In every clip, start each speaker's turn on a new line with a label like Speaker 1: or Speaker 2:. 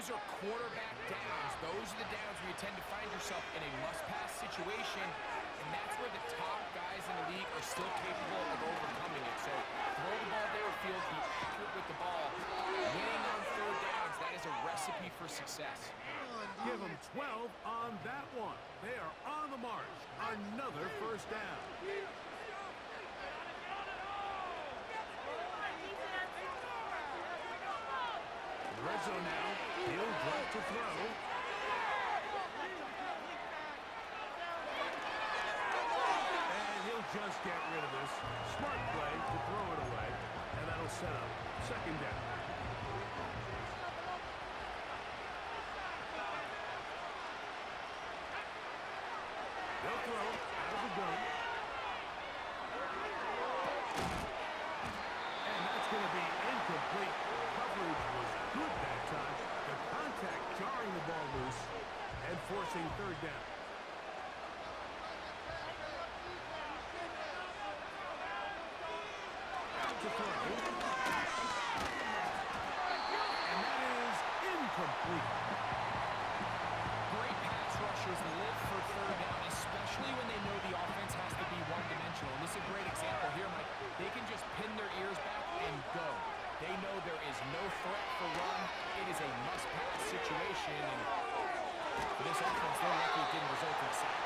Speaker 1: those are quarterback downs. Those are the downs where you tend to find yourself in a must-pass situation, and that's where the top guys in the league are still capable of overcoming it. So throw the ball downfield, be accurate with the ball. Winning on third downs, that is a recipe for success.
Speaker 2: Give them 12 on that one. They are on the march. Another first down. Red zone now. He'll drop to throw. And he'll just get rid of this. Smart play to throw it away. And that'll set up second down. They'll throw out of the gun. And that's going to be incomplete. Coverage was good that time. The contact jarring the ball loose and forcing third down. Out to throw. And that is incomplete.
Speaker 1: Great pass rushers live for third down, especially when they know the offense has to be one-dimensional. And this is a great example here, Mike. They can just pin their ears back and go. They know there is no threat for run. It is a must-pass situation, and for this offense, they're lucky it didn't result in a sack.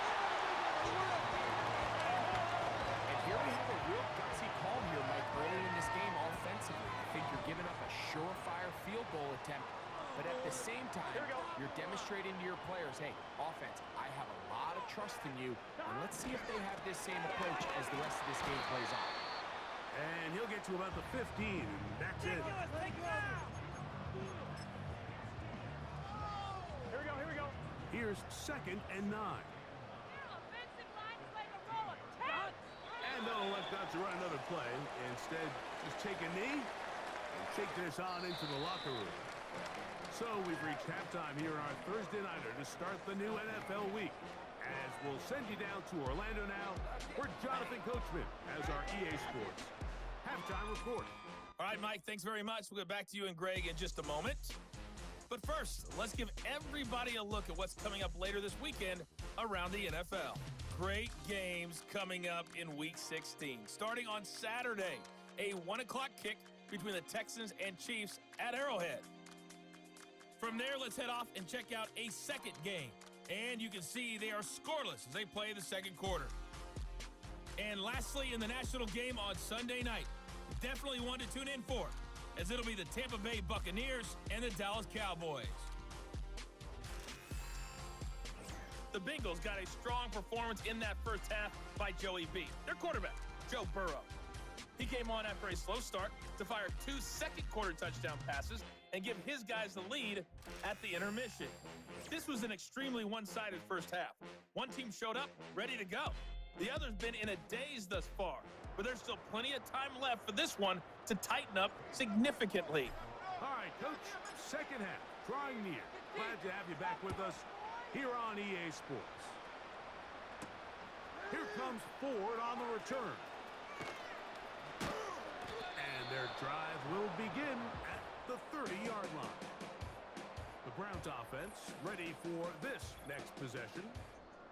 Speaker 1: And here we have a real gutsy call here, Mike, early in this game offensively. I think you're giving up a surefire field goal attempt, but at the same time, you're demonstrating to your players, hey, offense, I have a lot of trust in you, and let's see if they have this same approach as the rest of this game plays on.
Speaker 2: And he'll get to about the 15, and that's it. Here we go. Here's 2nd and 9. And they'll elect not to run another play. Instead, just take a knee and take this on into the locker room. So we've reached halftime here on our Thursday nighter to start the new NFL week. As we'll send you down to Orlando now, for Jonathan Coachman as our EA Sports halftime report.
Speaker 3: All right, Mike, thanks very much. We'll get back to you and Greg in just a moment. But first, let's give everybody a look at what's coming up later this weekend around the NFL. Great games coming up in Week 16. Starting on Saturday, a 1 o'clock kick between the Texans and Chiefs at Arrowhead. From there, let's head off and check out a second game. And you can see they are scoreless as they play the second quarter. And lastly, in the national game on Sunday night, definitely one to tune in for, as it'll be the Tampa Bay Buccaneers and the Dallas Cowboys. The Bengals got a strong performance in that first half by Joey B, their quarterback, Joe Burrow. He came on after a slow start to fire 2 second-quarter touchdown passes and give his guys the lead at the intermission. This was an extremely one-sided first half. One team showed up, ready to go. The other's been in a daze thus far, but there's still plenty of time left for this one to tighten up significantly.
Speaker 2: All right, Coach, second half, drawing near. Glad to have you back with us here on EA Sports. Here comes Ford on the return. And their drive will begin at the 30-yard line. The Browns offense ready for this next possession.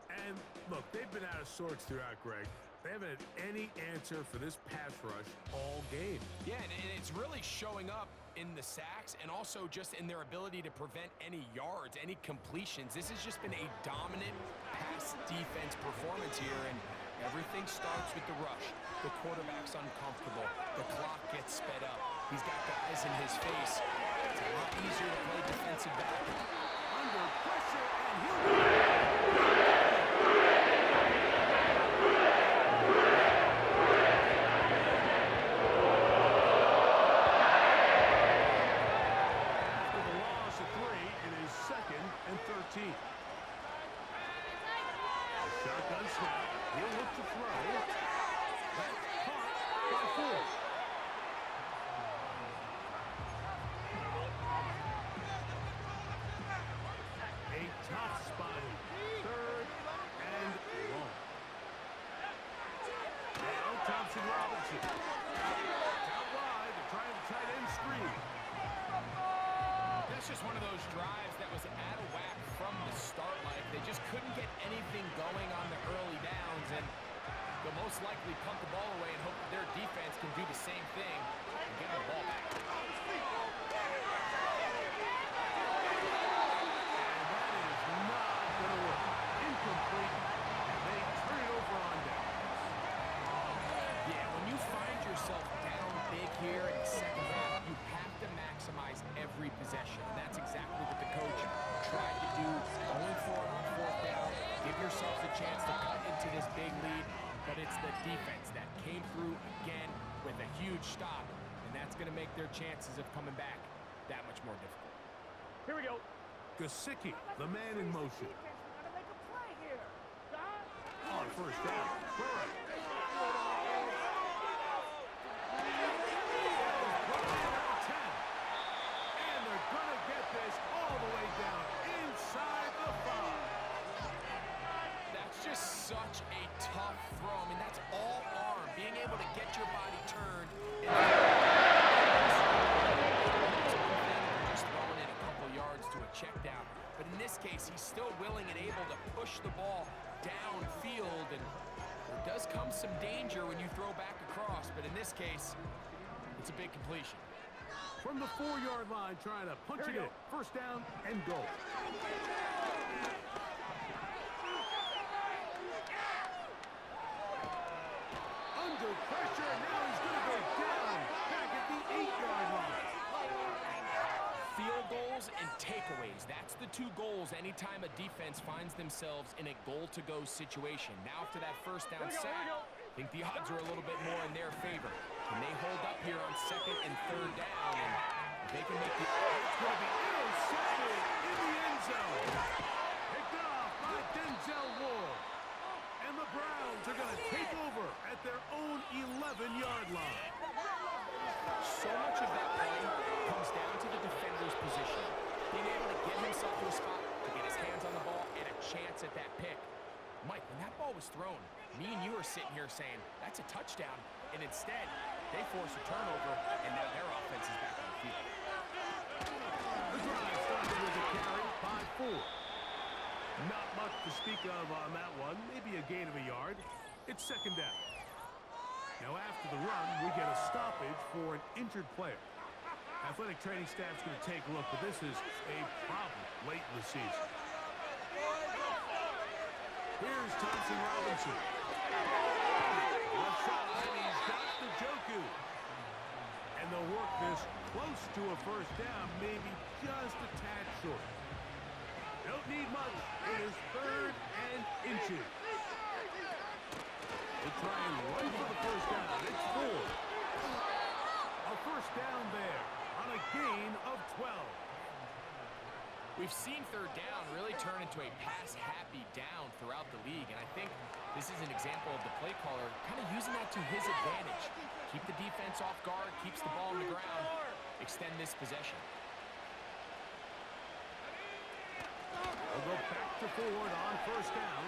Speaker 2: And look, they've been out of sorts throughout, Greg. They haven't had any answer for this pass rush all game.
Speaker 1: Yeah, and it's really showing up in the sacks and also just in their ability to prevent any yards, any completions. This has just been a dominant pass defense performance here, and everything starts with the rush. The quarterback's uncomfortable. The clock gets sped up. He's got guys in his face. It's a lot easier to play defensive back.
Speaker 2: Under pressure, and he'll do it. Shotgun snap. He'll look to throw. That's caught by Ford. A tough spot. 3rd and long. Now Thompson Robinson. Out wide to try the tight end screen.
Speaker 1: That's just one of those drives that was out of whack from the start, Mike. They just couldn't get anything going on the early downs, and they'll most likely punt the ball away and hope that their defense can do the same thing and get the ball back.
Speaker 2: Incomplete, and they turn it over on downs.
Speaker 1: Yeah, when you find yourself down big here in the second half, you have to maximize every possession, and that's exactly what the coach tried to do, going for it on fourth down, give yourselves a chance to cut into this big lead, but it's the defense that came through again with a huge stop, and that's going to make their chances of coming back that much more difficult.
Speaker 2: Here we go. Gesicki, the man in motion. On first down, Burrow. And they're going to get this all the way down inside the 5.
Speaker 1: That's just such a tough throw. I mean, that's all arm. Being able to get your body turned. Just throwing it a couple yards to a check down. But in this case, he's still willing and able to push the ball downfield, and there does come some danger when you throw back across, but in this case, it's a big completion.
Speaker 2: From the 4-yard line, trying to punch it in. First down and goal. Under pressure, now he's going to go down back at the 8-yard line.
Speaker 1: Field goals and takeaways. That's the two goals anytime a defense finds themselves in a goal-to-go situation. Now after that first down sack, I think the odds are a little bit more in their favor. Can they hold up here on second and third down? And if they can make the...
Speaker 2: It's going to be intercepted in the end zone. Picked off by Denzel Ward. And the Browns are going to take over at their own 11-yard line.
Speaker 1: So much of that play comes down to the defender's position. Being able to get himself to a spot, to get his hands on the ball, and a chance at that pick. Mike, when that ball was thrown, me and you are sitting here saying, that's a touchdown. And instead, they force a turnover, and now their offense is back on the field.
Speaker 2: The drive started with a carry by 4. Not much to speak of on that one. Maybe a gain of a yard. It's second down. Now after the run, we get a stoppage for an injured player. Athletic training staff's going to take a look, but this is a problem late in the season. Here's Thompson Robinson. Left side, he's got the Joku. And they'll work this close to a first down, maybe just a tad short. Don't need much. It is third and inches. They try and run for the first down. It's 4. A first down there on a gain of 12.
Speaker 1: We've seen third down really turn into a pass-happy down throughout the league, and I think this is an example of the play caller kind of using that to his advantage. Keep the defense off guard, keeps the ball on the ground, extend this possession.
Speaker 2: We'll go back to forward on first down.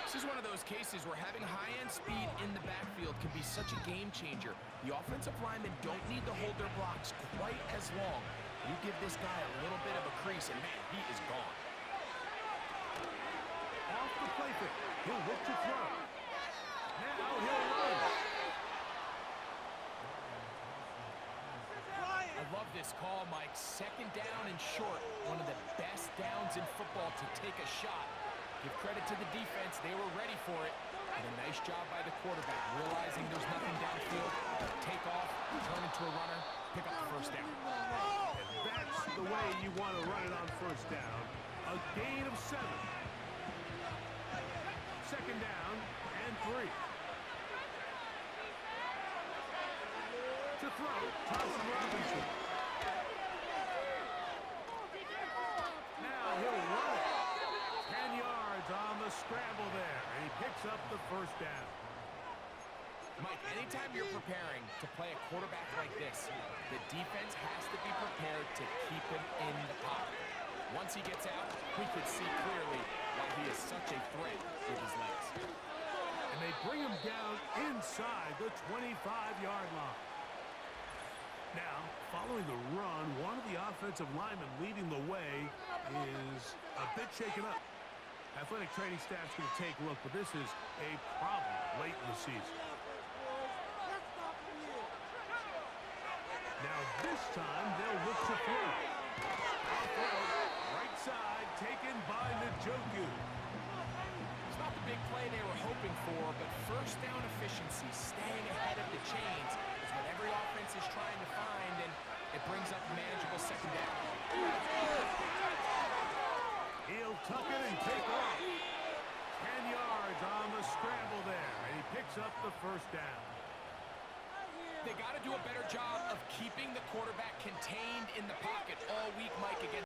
Speaker 1: This is one of those cases where having high-end speed in the backfield can be such a game changer. The offensive linemen don't need to hold their blocks quite as long. You give this guy a little bit of a crease, and man, he is gone.
Speaker 2: Off the play fake. He'll look to throw. Now he'll run.
Speaker 1: I love this call, Mike. Second down and short. One of the best downs in football to take a shot. Give credit to the defense. They were ready for it. And a nice job by the quarterback, realizing there's nothing downfield. Take off, turn into a runner, pick up the first down.
Speaker 2: And that's the way you want to run it on first down. A gain of 7. Second down and 3. To throw, Thompson Robinson. Now he'll run it. 10 yards on the scramble there, and he picks up the first down.
Speaker 1: Mike, anytime you're preparing to play a quarterback like this, the defense has to be prepared to keep him in the pocket. Once he gets out, we could see clearly why he is such a threat with his legs.
Speaker 2: And they bring him down inside the 25-yard line. Now, following the run, one of the offensive linemen leading the way is a bit shaken up. Athletic training staff's going to take a look, but this is a problem late in the season. Now this time they'll look to throw. Right side taken by Njoku.
Speaker 1: It's not the big play they were hoping for, but first down efficiency, staying ahead of the chains, is what every offense is trying to find, and it brings up a manageable second down.
Speaker 2: He'll tuck it and take off. 10 yards on the scramble there, and he picks up the first down.
Speaker 1: They got to do a better job of keeping the quarterback contained in the pocket all week, Mike, against